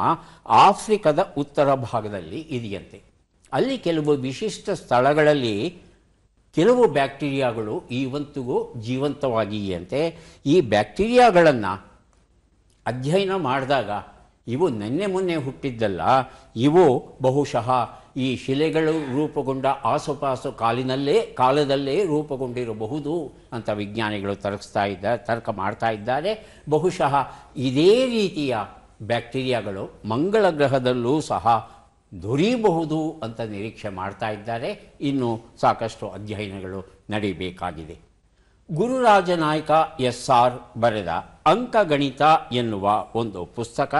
ಆಫ್ರಿಕಾದ ಉತ್ತರ ಭಾಗದಲ್ಲಿ ಇದೆಯಂತೆ. ಅಲ್ಲಿ ಕೆಲವು ವಿಶಿಷ್ಟ ಸ್ಥಳಗಳಲ್ಲಿ ಕೆಲವು ಬ್ಯಾಕ್ಟೀರಿಯಾಗಳು ಇವತ್ತಿಗೂ ಜೀವಂತವಾಗಿಯಂತೆ. ಈ ಬ್ಯಾಕ್ಟೀರಿಯಾಗಳನ್ನು ಅಧ್ಯಯನ ಮಾಡಿದಾಗ ಇವು ನಿನ್ನೆ ಮೊನ್ನೆ ಹುಟ್ಟಿದ್ದಲ್ಲ, ಇವು ಬಹುಶಃ ಈ ಶಿಲೆಗಳು ರೂಪುಗೊಂಡ ಆಸುಪಾಸು ಕಾಲದಲ್ಲೇ ರೂಪುಗೊಂಡಿರಬಹುದು ಅಂತ ವಿಜ್ಞಾನಿಗಳು ತರ್ಕ ಮಾಡ್ತಾ ಇದ್ದಾರೆ. ಬಹುಶಃ ಇದೇ ರೀತಿಯ ಬ್ಯಾಕ್ಟೀರಿಯಾಗಳು ಮಂಗಳ ಗ್ರಹದಲ್ಲೂ ಸಹ ದೊರೆಯಬಹುದು ಅಂತ ನಿರೀಕ್ಷೆ ಮಾಡ್ತಾ ಇದ್ದಾರೆ. ಇನ್ನು ಸಾಕಷ್ಟು ಅಧ್ಯಯನಗಳು ನಡೀಬೇಕಾಗಿದೆ. ಗುರುರಾಜನಾಯ್ಕ SR ಬರೆದ ಅಂಕಗಣಿತ ಎನ್ನುವ ಒಂದು ಪುಸ್ತಕ.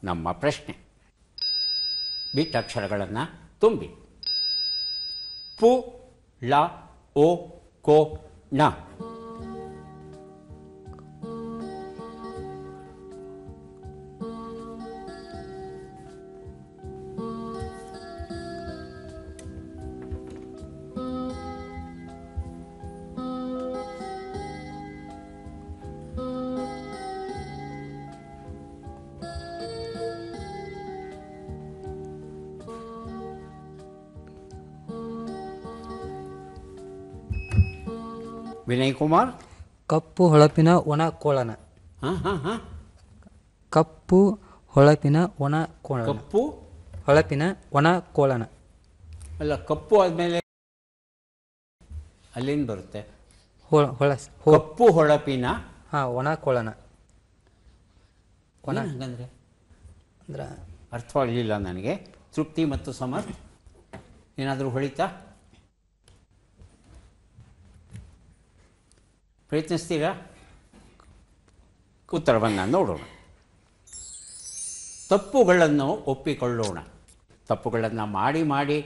ನಮ್ಮ ಪ್ರಶ್ನೆ: ಬಿಟ್ಟಕ್ಷರಗಳನ್ನು ತುಂಬಿ. ಪು, ಲ, ಓ, ಕೋ, ಣ. ವಿನಯ್ ಕುಮಾರ್. ಕಪ್ಪು ಹೊಳಪಿನ ಒಣ ಕೋಳನ. ಕಪ್ಪು ಹೊಳಪಿನ ಒಣ ಕೋಳನ. ಕಪ್ಪು ಹೊಳಪಿನ ಒಣ ಕೋಳನ. ಅಲ್ಲ, ಕಪ್ಪು ಆದಮೇಲೆ ಅಲ್ಲೇನು ಬರುತ್ತೆ? ಹೊಳ ಕಪ್ಪು ಹೊಳಪಿನ ಹಾಂ ಒಣ ಕೊಳನ. ಒಣ ಹಂಗಂದ್ರೆ ಅಂದ್ರೆ ಅರ್ಥವಾಗಲಿಲ್ಲ ನನಗೆ. ತೃಪ್ತಿ ಮತ್ತು ಸಮರ್ಥ ಏನಾದರೂ ಹೊಳಿತಾ? ಪ್ರಯತ್ನಿಸ್ತೀರಾ? ಉತ್ತರವನ್ನು ನೋಡೋಣ. ತಪ್ಪುಗಳನ್ನು ಒಪ್ಪಿಕೊಳ್ಳೋಣ. ತಪ್ಪುಗಳನ್ನು ಮಾಡಿ ಮಾಡಿ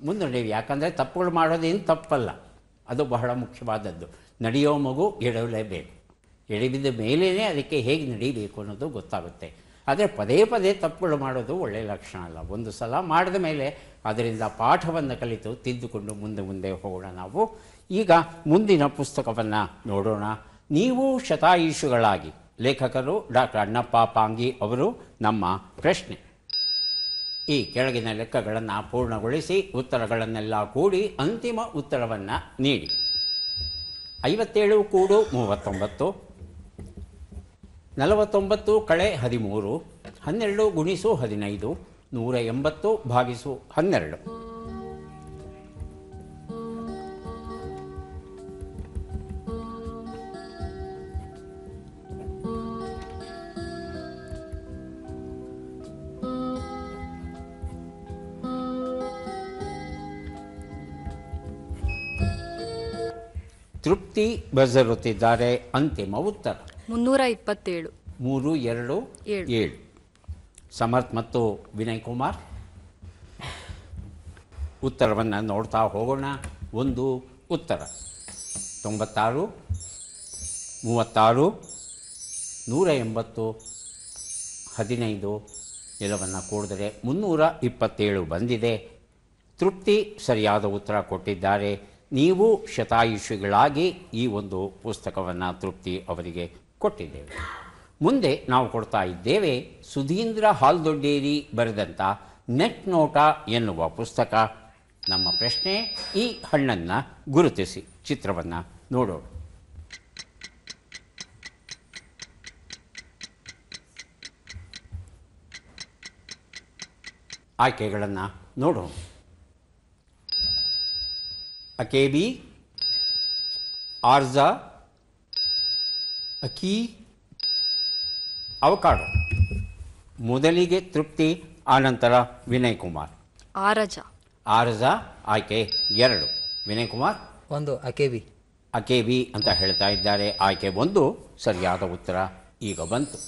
ಮುಂದುವರಿವಿ. ಯಾಕಂದರೆ ತಪ್ಪುಗಳು ಮಾಡೋದೇನು ತಪ್ಪಲ್ಲ, ಅದು ಬಹಳ ಮುಖ್ಯವಾದದ್ದು. ನಡೆಯೋ ಮಗು ಎಡವಲೇಬೇಕು. ಎಡವಿದ ಮೇಲೇ ಅದಕ್ಕೆ ಹೇಗೆ ನಡೀಬೇಕು ಅನ್ನೋದು ಗೊತ್ತಾಗುತ್ತೆ. ಆದರೆ ಪದೇ ಪದೇ ತಪ್ಪುಗಳು ಮಾಡೋದು ಒಳ್ಳೆಯ ಲಕ್ಷಣ ಅಲ್ಲ. ಒಂದು ಸಲ ಮಾಡಿದ ಮೇಲೆ ಅದರಿಂದ ಪಾಠವನ್ನು ಕಲಿತು ತಿದ್ದುಕೊಂಡು ಮುಂದೆ ಮುಂದೆ ಹೋಗೋಣ. ನಾವು ಈಗ ಮುಂದಿನ ಪುಸ್ತಕವನ್ನು ನೋಡೋಣ. ನೀವು ಶತಾಯುಷಿಗಳಾಗಿ. ಲೇಖಕರು ಡಾಕ್ಟರ್ ಅಣ್ಣಪ್ಪ ಪಾಂಗಿ ಅವರು. ನಮ್ಮ ಪ್ರಶ್ನೆ: ಈ ಕೆಳಗಿನ ಲೆಕ್ಕಗಳನ್ನು ಪೂರ್ಣಗೊಳಿಸಿ ಉತ್ತರಗಳನ್ನೆಲ್ಲ ಕೂಡಿ ಅಂತಿಮ ಉತ್ತರವನ್ನು ನೀಡಿ. 57 ಕೂಡು 39, 49 ಕಳೆ 13, 12 ಗುಣಿಸು 15, 180 ಭಾಗಿಸು 12. ತೃಪ್ತಿ ಬಜರುತ್ತಿದ್ದಾರೆ. ಅಂತಿಮ ಉತ್ತರ 327. 3, 2, 7. ಸಮರ್ಥ್ ಮತ್ತು ವಿನಯ್ ಕುಮಾರ್ ಉತ್ತರವನ್ನು ನೋಡ್ತಾ ಹೋಗೋಣ. ಒಂದು ಉತ್ತರ 96, 36, 180, 15 ಎಲ್ಲವನ್ನು ಕೂಡಿದರೆ 327 ಬಂದಿದೆ. ತೃಪ್ತಿ ಸರಿಯಾದ ಉತ್ತರ ಕೊಟ್ಟಿದ್ದಾರೆ. ನೀವು ಶತಾಯುಷಿಗಳಾಗಿ ಈ ಒಂದು ಪುಸ್ತಕವನ್ನು ತೃಪ್ತಿ ಅವರಿಗೆ ಕೊಟ್ಟಿದ್ದೇವೆ. ಮುಂದೆ ನಾವು ಕೊಡ್ತಾ ಇದ್ದೇವೆ ಸುಧೀಂದ್ರ ಹಾಲ್ದೊಡ್ಡೇರಿ ಬರೆದಂಥ ನೆಟ್ ನೋಟ ಎನ್ನುವ ಪುಸ್ತಕ. ನಮ್ಮ ಪ್ರಶ್ನೆ: ಈ ಹಣ್ಣನ್ನು ಗುರುತಿಸಿ. ಚಿತ್ರವನ್ನು ನೋಡೋಣ. ಆಯ್ಕೆಗಳನ್ನು ನೋಡೋಣ. ಅಕೇಬಿ, ಆರ್ಜಾ, ಅಕಿ, ಅವಕಾಡೋ. ಮೊದಲಿಗೆ ತೃಪ್ತಿ, ಆನಂತರ ವಿನಯ್ ಕುಮಾರ್. ಆರಜ. ಆರ್ಜಾ ಆಯ್ಕೆ 2. ವಿನಯ್ ಕುಮಾರ್ 1 ಅಕೇಬಿ. ಅಕೇಬಿ ಅಂತ ಹೇಳ್ತಾ ಇದ್ದಾರೆ. ಆಯ್ಕೆ 1 ಸರಿಯಾದ ಉತ್ತರ ಈಗ ಬಂತು.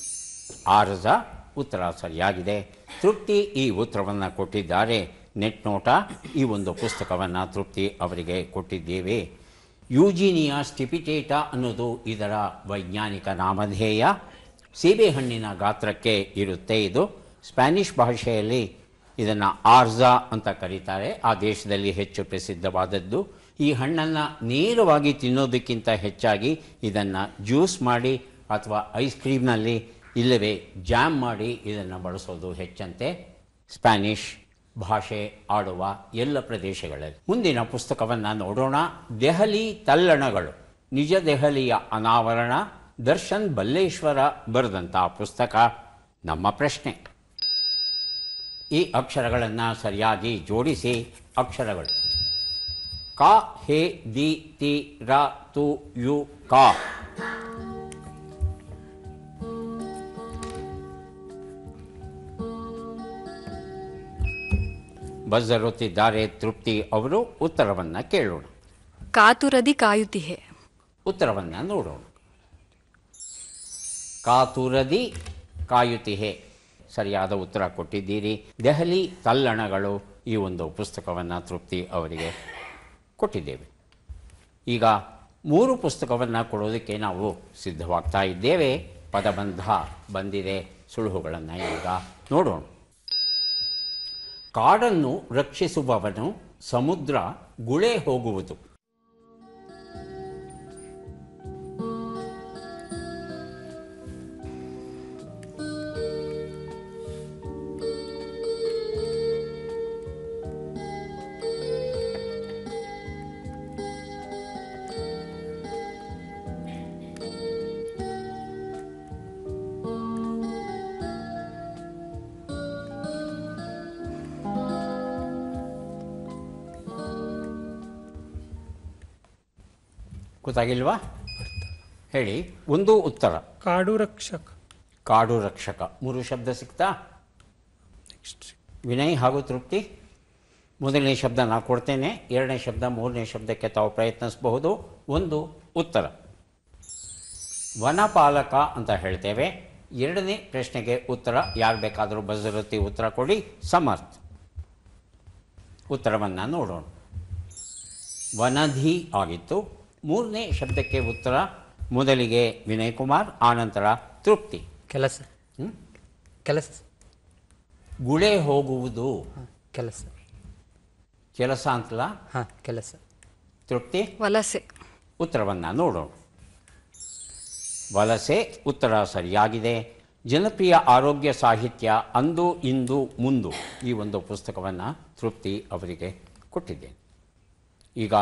ಆರ್ಜಾ ಉತ್ತರ ಸರಿಯಾಗಿದೆ. ತೃಪ್ತಿ ಈ ಉತ್ತರವನ್ನು ಕೊಟ್ಟಿದ್ದಾರೆ. ನೆಟ್ ನೋಟ ಈ ಒಂದು ಪುಸ್ತಕವನ್ನು ತೃಪ್ತಿ ಅವರಿಗೆ ಕೊಟ್ಟಿದ್ದೇವೆ. ಯೂಜಿನಿಯಾ ಸ್ಟಿಪಿಟೇಟಾ ಅನ್ನೋದು ಇದರ ವೈಜ್ಞಾನಿಕ ನಾಮಧೇಯ. ಸೀಬೆಹಣ್ಣಿನ ಗಾತ್ರಕ್ಕೆ ಇರುತ್ತೆ ಇದು. ಸ್ಪ್ಯಾನಿಷ್ ಭಾಷೆಯಲ್ಲಿ ಇದನ್ನು ಆರ್ಜಾ ಅಂತ ಕರೀತಾರೆ. ಆ ದೇಶದಲ್ಲಿ ಹೆಚ್ಚು ಪ್ರಸಿದ್ಧವಾದದ್ದು. ಈ ಹಣ್ಣನ್ನು ನೇರವಾಗಿ ತಿನ್ನೋದಕ್ಕಿಂತ ಹೆಚ್ಚಾಗಿ ಇದನ್ನು ಜ್ಯೂಸ್ ಮಾಡಿ ಅಥವಾ ಐಸ್ ಕ್ರೀಮ್ನಲ್ಲಿ ಇಲ್ಲವೇ ಜಾಮ್ ಮಾಡಿ ಇದನ್ನು ಬಳಸೋದು ಹೆಚ್ಚಂತೆ ಸ್ಪ್ಯಾನಿಷ್ ಭಾಷೆ ಆಡುವ ಎಲ್ಲ ಪ್ರದೇಶಗಳಲ್ಲಿ. ಮುಂದಿನ ಪುಸ್ತಕವನ್ನು ನೋಡೋಣ. ದೆಹಲಿ ತಲ್ಲಣಗಳು, ನಿಜ ದೆಹಲಿಯ ಅನಾವರಣ. ದರ್ಶನ್ ಬಲ್ಲೇಶ್ವರ ಬರೆದಂಥ ಪುಸ್ತಕ. ನಮ್ಮ ಪ್ರಶ್ನೆ: ಈ ಅಕ್ಷರಗಳನ್ನು ಸರಿಯಾಗಿ ಜೋಡಿಸಿ. ಅಕ್ಷರಗಳು: ಕ, ಹೆ, ದಿ, ತಿ, ರ, ತು, ಯು, ಕ. ಬಜರುತ್ತಿದ್ದಾರೆ ತೃಪ್ತಿ ಅವರು. ಉತ್ತರವನ್ನು ಕೇಳೋಣ. ಕಾತುರದಿ ಕಾಯುತಿಹೆ. ಉತ್ತರವನ್ನು ನೋಡೋಣ. ಕಾತುರದಿ ಕಾಯುತಿಹೆ ಸರಿಯಾದ ಉತ್ತರ ಕೊಟ್ಟಿದ್ದೀರಿ. ದೆಹಲಿ ತಲ್ಲಣಗಳು ಈ ಒಂದು ಪುಸ್ತಕವನ್ನು ತೃಪ್ತಿ ಅವರಿಗೆ ಕೊಟ್ಟಿದ್ದೇವೆ. ಈಗ 3 ಪುಸ್ತಕವನ್ನು ಕೊಡೋದಕ್ಕೆ ನಾವು ಸಿದ್ಧವಾಗ್ತಾ ಇದ್ದೇವೆ. ಪದಬಂಧ ಬಂದಿದೆ. ಸುಳುಹುಗಳನ್ನು ಈಗ ನೋಡೋಣ. ಕಾಡನ್ನು ರಕ್ಷಿಸುವವನು ಸಮುದ್ರ ಗುಳೆ ಹೋಗುವುದು. ಗೊತ್ತಾಗಿಲ್ವಾ? ಹೇಳಿ. ಒಂದು ಉತ್ತರ ಕಾಡು ರಕ್ಷಕ. ಕಾಡು ರಕ್ಷಕ. 3 ಶಬ್ದ ಸಿಗ್ತಾ? ವಿನಯ್ ಹಾಗೂ ತೃಪ್ತಿ. ಮೊದಲನೇ ಶಬ್ದ ನಾನು ಕೊಡ್ತೇನೆ, ಎರಡನೇ ಶಬ್ದ ಮೂರನೇ ಶಬ್ದಕ್ಕೆ ತಾವು ಪ್ರಯತ್ನಿಸಬಹುದು. ಒಂದು ಉತ್ತರ ವನಪಾಲಕ ಅಂತ ಹೇಳ್ತೇವೆ. ಎರಡನೇ ಪ್ರಶ್ನೆಗೆ ಉತ್ತರ ಯಾರು ಬೇಕಾದರೂ ಬಜರುತ್ತಿ ಉತ್ತರ ಕೊಡಿ. ಸಮರ್ಥ. ಉತ್ತರವನ್ನು ನೋಡೋಣ. ವನಧಿ ಆಗಿತ್ತು. ಮೂರನೇ ಶಬ್ದಕ್ಕೆ ಉತ್ತರ ಮೊದಲಿಗೆ ವಿನಯ್ ಕುಮಾರ್, ಆನಂತರ ತೃಪ್ತಿ. ಕೆಲಸ. ಕೆಲಸ. ಗುಳೆ ಹೋಗುವುದು. ಕೆಲಸ. ಕೆಲಸ ಅಂತಲ್ಲ? ಹಾಂ, ಕೆಲಸ. ತೃಪ್ತಿ. ವಲಸೆ. ಉತ್ತರವನ್ನು ನೋಡೋಣ. ವಲಸೆ ಉತ್ತರ ಸರಿಯಾಗಿದೆ. ಜನಪ್ರಿಯ ಆರೋಗ್ಯ ಸಾಹಿತ್ಯ ಅಂದು ಇಂದು ಮುಂದು ಈ ಒಂದು ಪುಸ್ತಕವನ್ನು ತೃಪ್ತಿ ಅವರಿಗೆ ಕೊಟ್ಟಿದ್ದೇನೆ. ಈಗ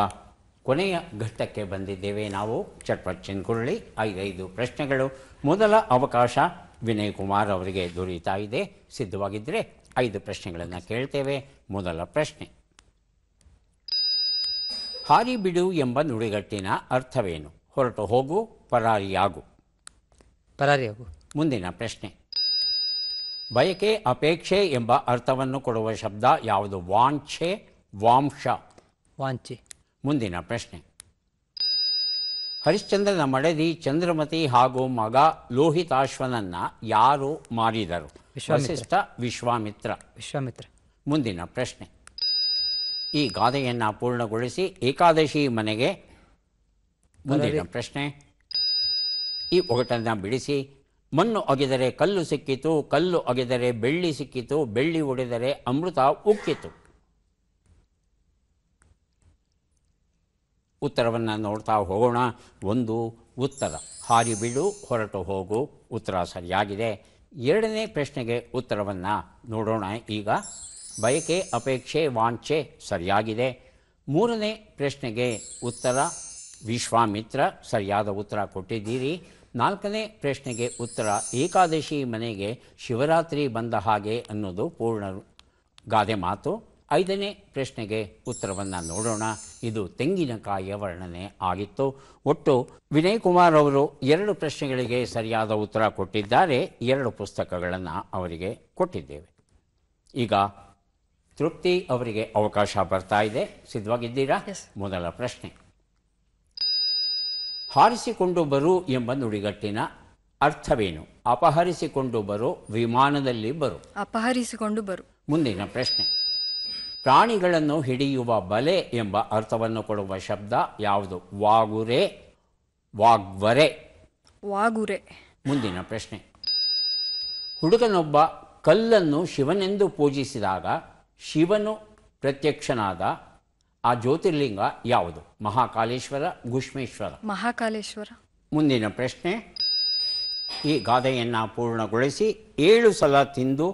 ಕೊನೆಯ ಘಟ್ಟಕ್ಕೆ ಬಂದಿದ್ದೇವೆ ನಾವು. ಚಟ್ಪಟ್ ಚಿನ್ಕುರುಳಿ. 5 ಪ್ರಶ್ನೆಗಳು. ಮೊದಲ ಅವಕಾಶ ವಿನಯ್ ಕುಮಾರ್ ಅವರಿಗೆ ದೊರೆಯುತ್ತಾ ಇದೆ. ಸಿದ್ಧವಾಗಿದ್ದರೆ 5 ಪ್ರಶ್ನೆಗಳನ್ನು ಕೇಳ್ತೇವೆ. ಮೊದಲ ಪ್ರಶ್ನೆ, ಹಾರಿಬಿಡು ಎಂಬ ನುಡಿಗಟ್ಟಿನ ಅರ್ಥವೇನು? ಹೊರಟು ಹೋಗು, ಪರಾರಿಯಾಗು. ಪರಾರಿಯಾಗು. ಮುಂದಿನ ಪ್ರಶ್ನೆ, ಬಯಕೆ ಅಪೇಕ್ಷೆ ಎಂಬ ಅರ್ಥವನ್ನು ಕೊಡುವ ಶಬ್ದ ಯಾವುದು? ವಾಂಛೆ, ವಾಂಶ. ವಾಂಚೆ. ಮುಂದಿನ ಪ್ರಶ್ನೆ, ಹರಿಶ್ಚಂದ್ರನ ಮಡದಿ ಚಂದ್ರಮತಿ ಹಾಗೂ ಮಗ ಲೋಹಿತಾಶ್ವನನ್ನು ಯಾರು ಮಾರಿದರು? ವಸಿಷ್ಠ, ವಿಶ್ವಾಮಿತ್ರ. ವಿಶ್ವಾಮಿತ್ರ. ಮುಂದಿನ ಪ್ರಶ್ನೆ, ಈ ಗಾದೆಯನ್ನು ಪೂರ್ಣಗೊಳಿಸಿ ಏಕಾದಶಿ ಮನೆಗೆ. ಮುಂದಿನ ಪ್ರಶ್ನೆ, ಈ ಒಗಟನ್ನು ಬಿಡಿಸಿ. ಮಣ್ಣು ಅಗೆದರೆ ಕಲ್ಲು ಸಿಕ್ಕಿತು, ಕಲ್ಲು ಅಗೆದರೆ ಬೆಳ್ಳಿ ಸಿಕ್ಕಿತು, ಬೆಳ್ಳಿ ಒಡೆದರೆ ಅಮೃತ ಉಕ್ಕಿತು. ಉತ್ತರವನ್ನು ನೋಡ್ತಾ ಹೋಗೋಣ. ಒಂದು ಉತ್ತರ ಹಾರಿಬಿಡು, ಹೊರಟು ಹೋಗು. ಉತ್ತರ ಸರಿಯಾಗಿದೆ. ಎರಡನೇ ಪ್ರಶ್ನೆಗೆ ಉತ್ತರವನ್ನು ನೋಡೋಣ ಈಗ. ಬಯಕೆ ಅಪೇಕ್ಷೆ ವಾಂಛೆ ಸರಿಯಾಗಿದೆ. ಮೂರನೇ ಪ್ರಶ್ನೆಗೆ ಉತ್ತರ ವಿಶ್ವಾಮಿತ್ರ, ಸರಿಯಾದ ಉತ್ತರ ಕೊಟ್ಟಿದ್ದೀರಿ. ನಾಲ್ಕನೇ ಪ್ರಶ್ನೆಗೆ ಉತ್ತರ ಏಕಾದಶಿ ಮನೆಗೆ ಶಿವರಾತ್ರಿ ಬಂದ ಹಾಗೆ ಅನ್ನೋದು ಪೂರ್ಣ ಗಾದೆ ಮಾತು. ಐದನೇ ಪ್ರಶ್ನೆಗೆ ಉತ್ತರವನ್ನು ನೋಡೋಣ. ಇದು ತೆಂಗಿನಕಾಯಿಯ ವರ್ಣನೆ ಆಗಿತ್ತು. ಒಟ್ಟು ವಿನಯ್ ಕುಮಾರ್ ಅವರು 2 ಪ್ರಶ್ನೆಗಳಿಗೆ ಸರಿಯಾದ ಉತ್ತರ ಕೊಟ್ಟಿದ್ದಾರೆ. 2 ಪುಸ್ತಕಗಳನ್ನು ಅವರಿಗೆ ಕೊಟ್ಟಿದ್ದೇವೆ. ಈಗ ತೃಪ್ತಿ ಅವರಿಗೆ ಅವಕಾಶ ಬರ್ತಾ ಇದೆ. ಸಿದ್ಧವಾಗಿದ್ದೀರಾ? ಮೊದಲ ಪ್ರಶ್ನೆ, ಹಾರಿಸಿಕೊಂಡು ಬರು ಎಂಬ ನುಡಿಗಟ್ಟಿನ ಅರ್ಥವೇನು? ಅಪಹರಿಸಿಕೊಂಡು ಬರು, ವಿಮಾನದಲ್ಲಿ ಬರು. ಅಪಹರಿಸಿಕೊಂಡು ಬರು. ಮುಂದಿನ ಪ್ರಶ್ನೆ, ಪ್ರಾಣಿಗಳನ್ನು ಹಿಡಿಯುವ ಬಲೆ ಎಂಬ ಅರ್ಥವನ್ನು ಕೊಡುವ ಶಬ್ದ ಯಾವುದು? ವಾಗುರೆ, ವಾಗ್ವರೆ. ವಾಗುರೆ. ಮುಂದಿನ ಪ್ರಶ್ನೆ, ಹುಡುಗನೊಬ್ಬ ಕಲ್ಲನ್ನು ಶಿವನೆಂದು ಪೂಜಿಸಿದಾಗ ಶಿವನು ಪ್ರತ್ಯಕ್ಷನಾದ ಆ ಜ್ಯೋತಿರ್ಲಿಂಗ ಯಾವುದು? ಮಹಾಕಾಲೇಶ್ವರ, ಗುಷ್ಮೇಶ್ವರ. ಮಹಾಕಾಲೇಶ್ವರ. ಮುಂದಿನ ಪ್ರಶ್ನೆ, ಈ ಗಾದೆಯನ್ನು ಪೂರ್ಣಗೊಳಿಸಿ 7 ಸಲ ತಿಂದು.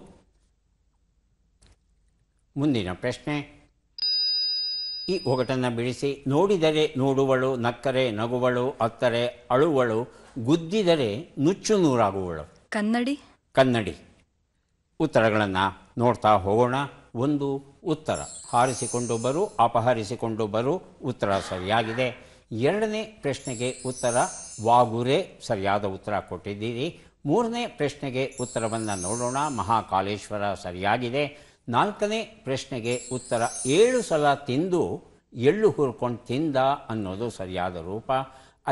ಮುಂದಿನ ಪ್ರಶ್ನೆ, ಈ ಒಗಟನ್ನು ಬಿಡಿಸಿ. ನೋಡಿದರೆ ನೋಡುವಳು, ನಕ್ಕರೆ ನಗುವಳು, ಅತ್ತರೆ ಅಳುವಳು, ಗುದ್ದಿದರೆ ನುಚ್ಚು ನೂರಾಗುವಳು. ಕನ್ನಡಿ. ಕನ್ನಡಿ. ಉತ್ತರಗಳನ್ನು ನೋಡ್ತಾ ಹೋಗೋಣ. ಒಂದು ಉತ್ತರ ಹಾರಿಸಿಕೊಂಡು ಬರು, ಅಪಹರಿಸಿಕೊಂಡು ಬರು. ಉತ್ತರ ಸರಿಯಾಗಿದೆ. ಎರಡನೇ ಪ್ರಶ್ನೆಗೆ ಉತ್ತರ ವಾಗುರೆ, ಸರಿಯಾದ ಉತ್ತರ ಕೊಟ್ಟಿದ್ದೀರಿ. ಮೂರನೇ ಪ್ರಶ್ನೆಗೆ ಉತ್ತರವನ್ನು ನೋಡೋಣ. ಮಹಾಕಾಲೇಶ್ವರ ಸರಿಯಾಗಿದೆ. ನಾಲ್ಕನೇ ಪ್ರಶ್ನೆಗೆ ಉತ್ತರ 7 ಸಲ ತಿಂದು ಎಳ್ಳು ಹುರ್ಕೊಂಡು ತಿಂದ ಅನ್ನೋದು ಸರಿಯಾದ ರೂಪ.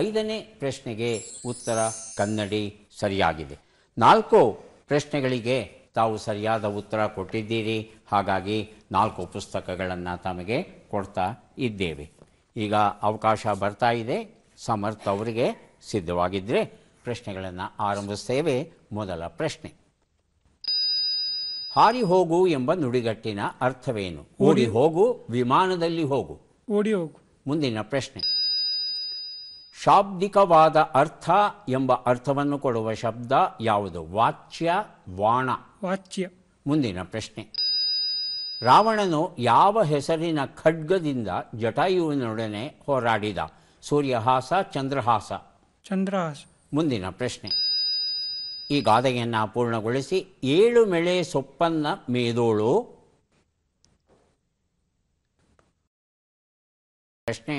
ಐದನೇ ಪ್ರಶ್ನೆಗೆ ಉತ್ತರ ಕನ್ನಡಿ ಸರಿಯಾಗಿದೆ. 4 ಪ್ರಶ್ನೆಗಳಿಗೆ ತಾವು ಸರಿಯಾದ ಉತ್ತರ ಕೊಟ್ಟಿದ್ದೀರಿ. ಹಾಗಾಗಿ 4 ಪುಸ್ತಕಗಳನ್ನು ತಮಗೆ ಕೊಡ್ತಾ ಇದ್ದೇವೆ. ಈಗ ಅವಕಾಶ ಬರ್ತಾ ಇದೆ. ಸಮರ್ಥ ಅವರಿಗೆ ಸಿದ್ಧವಾಗಿದ್ದರೆ ಪ್ರಶ್ನೆಗಳನ್ನು ಆರಂಭಿಸ್ತೇವೆ. ಮೊದಲ ಪ್ರಶ್ನೆ, ಹಾರಿ ಹೋಗು ಎಂಬ ನುಡಿಗಟ್ಟಿನ ಅರ್ಥವೇನು? ಓಡಿ ಹೋಗು, ವಿಮಾನದಲ್ಲಿ ಹೋಗು. ಓಡಿ ಹೋಗು. ಮುಂದಿನ ಪ್ರಶ್ನೆ, ಶಾಬ್ದಿಕವಾದ ಅರ್ಥ ಎಂಬ ಅರ್ಥವನ್ನು ಕೊಡುವ ಶಬ್ದ ಯಾವುದು? ವಾಚ್ಯ, ವಾಣ. ವಾಚ್ಯ. ಮುಂದಿನ ಪ್ರಶ್ನೆ, ರಾವಣನು ಯಾವ ಹೆಸರಿನ ಖಡ್ಗದಿಂದ ಜಟಾಯುವಿನೊಡನೆ ಹೋರಾಡಿದ? ಸೂರ್ಯಹಾಸ, ಚಂದ್ರಹಾಸ. ಚಂದ್ರಹಾಸ. ಮುಂದಿನ ಪ್ರಶ್ನೆ, ಈ ಗಾದೆಯನ್ನು ಪೂರ್ಣಗೊಳಿಸಿ. 7 ಮೆಳೆ ಸೊಪ್ಪನ್ನ ಮೇದೋಳು. ಪ್ರಶ್ನೆ,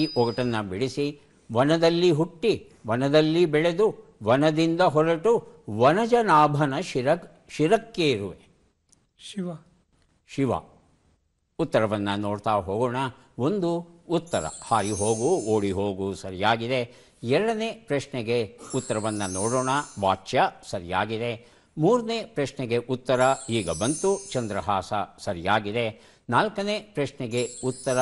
ಈ ಒಗಟನ್ನು ಬಿಡಿಸಿ. ವನದಲ್ಲಿ ಹುಟ್ಟಿ ವನದಲ್ಲಿ ಬೆಳೆದು ವನದಿಂದ ಹೊರಟು ವನಜನಾಭನ ಶಿರಕ್ಕೇರುವೆ. ಶಿವ. ಶಿವ. ಉತ್ತರವನ್ನು ನೋಡ್ತಾ ಹೋಗೋಣ. ಒಂದು ಉತ್ತರ ಹಾರಿ ಹೋಗು ಓಡಿ ಹೋಗು ಸರಿಯಾಗಿದೆ. ಎರಡನೇ ಪ್ರಶ್ನೆಗೆ ಉತ್ತರವನ್ನು ನೋಡೋಣ. ವಾಚ್ಯ ಸರಿಯಾಗಿದೆ. ಮೂರನೇ ಪ್ರಶ್ನೆಗೆ ಉತ್ತರ ಈಗ ಬಂತು. ಚಂದ್ರಹಾಸ ಸರಿಯಾಗಿದೆ. ನಾಲ್ಕನೇ ಪ್ರಶ್ನೆಗೆ ಉತ್ತರ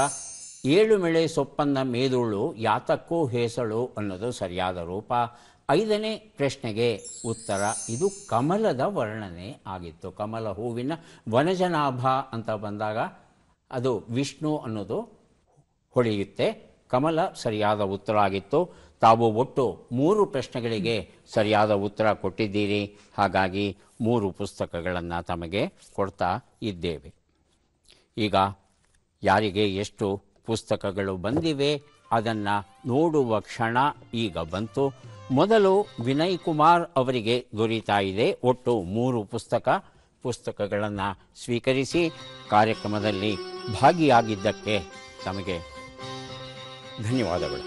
ಏಳುಮೆಳೆ ಸೊಪ್ಪನ್ನ ಮೇದುಳು ಯಾತಕ್ಕೂ ಹೇಸಳು ಅನ್ನೋದು ಸರಿಯಾದ ರೂಪ. ಐದನೇ ಪ್ರಶ್ನೆಗೆ ಉತ್ತರ ಇದು ಕಮಲದ ವರ್ಣನೆ ಆಗಿತ್ತು. ಕಮಲ ಹೂವಿನ ವನಜನಾಭ ಅಂತ ಬಂದಾಗ ಅದು ವಿಷ್ಣು ಅನ್ನೋದು ಹೊಳೆಯುತ್ತೆ. ಕಮಲ ಸರಿಯಾದ ಉತ್ತರ ಆಗಿತ್ತು. ತಾವು ಒಟ್ಟು 3 ಪ್ರಶ್ನೆಗಳಿಗೆ ಸರಿಯಾದ ಉತ್ತರ ಕೊಟ್ಟಿದ್ದೀರಿ. ಹಾಗಾಗಿ 3 ಪುಸ್ತಕಗಳನ್ನು ತಮಗೆ ಕೊಡ್ತಾ ಇದ್ದೇವೆ. ಈಗ ಯಾರಿಗೆ ಎಷ್ಟು ಪುಸ್ತಕಗಳು ಬಂದಿವೆ ಅದನ್ನು ನೋಡುವ ಕ್ಷಣ ಈಗ ಬಂತು. ಮೊದಲು ವಿನಯ್ ಕುಮಾರ್ ಅವರಿಗೆ ದೊರೀತಾ ಇದೆ ಒಟ್ಟು 3 ಪುಸ್ತಕಗಳನ್ನು ಸ್ವೀಕರಿಸಿ ಕಾರ್ಯಕ್ರಮದಲ್ಲಿ ಭಾಗಿಯಾಗಿದ್ದಕ್ಕೆ ತಮಗೆ ಧನ್ಯವಾದಗಳು.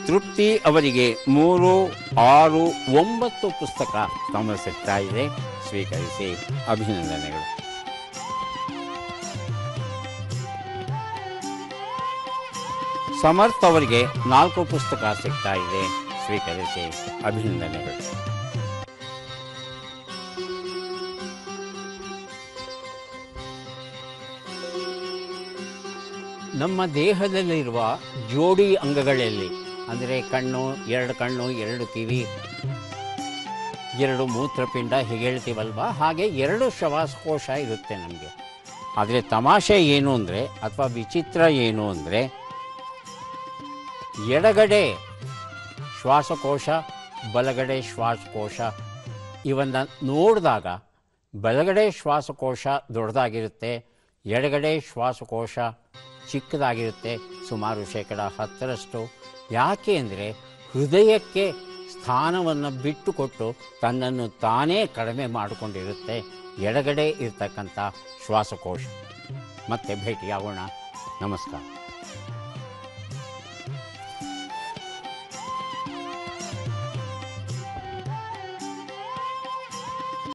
ತೃಪ್ತಿ ಅವರಿಗೆ 3, 6, 9 ಪುಸ್ತಕ ತಮ್ಮ ಸಿಗ್ತಾ ಇದೆ. ಸ್ವೀಕರಿಸಿ ಅಭಿನಂದನೆಗಳು. ಸಮರ್ಥ ಅವರಿಗೆ 4 ಪುಸ್ತಕ ಸಿಗ್ತಾ ಇದೆ. ಸ್ವೀಕರಿಸಿ ಅಭಿನಂದನೆಗಳು. ನಮ್ಮ ದೇಹದಲ್ಲಿರುವ ಜೋಡಿ ಅಂಗಗಳಲ್ಲಿ ಅಂದರೆ ಕಣ್ಣು, 2 ಕಣ್ಣು, 2 ಕಿವಿ, 2 ಮೂತ್ರಪಿಂಡ ಹೀಗೆ ಹೇಳ್ತೀವಲ್ವ, ಹಾಗೆ 2 ಶ್ವಾಸಕೋಶ ಇರುತ್ತೆ ನಮಗೆ. ಆದರೆ ತಮಾಷೆ ಏನು ಅಂದರೆ ಅಥವಾ ವಿಚಿತ್ರ ಏನು ಅಂದರೆ ಎಡಗಡೆ ಶ್ವಾಸಕೋಶ ಬಲಗಡೆ ಶ್ವಾಸಕೋಶ ಇವನ್ನು ನೋಡಿದಾಗ ಬಲಗಡೆ ಶ್ವಾಸಕೋಶ ದೊಡ್ಡದಾಗಿರುತ್ತೆ, ಎಡಗಡೆ ಶ್ವಾಸಕೋಶ ಚಿಕ್ಕದಾಗಿರುತ್ತೆ, ಸುಮಾರು 10% ಯಾಕೆ ಅಂದರೆ ಹೃದಯಕ್ಕೆ ಸ್ಥಾನವನ್ನು ಬಿಟ್ಟುಕೊಟ್ಟು ತನ್ನನ್ನು ತಾನೇ ಕಡಿಮೆ ಮಾಡಿಕೊಂಡಿರುತ್ತೆ ಎಡಗಡೆ ಇರ್ತಕ್ಕಂಥ ಶ್ವಾಸಕೋಶ. ಮತ್ತೆ ಭೇಟಿಯಾಗೋಣ. ನಮಸ್ಕಾರ.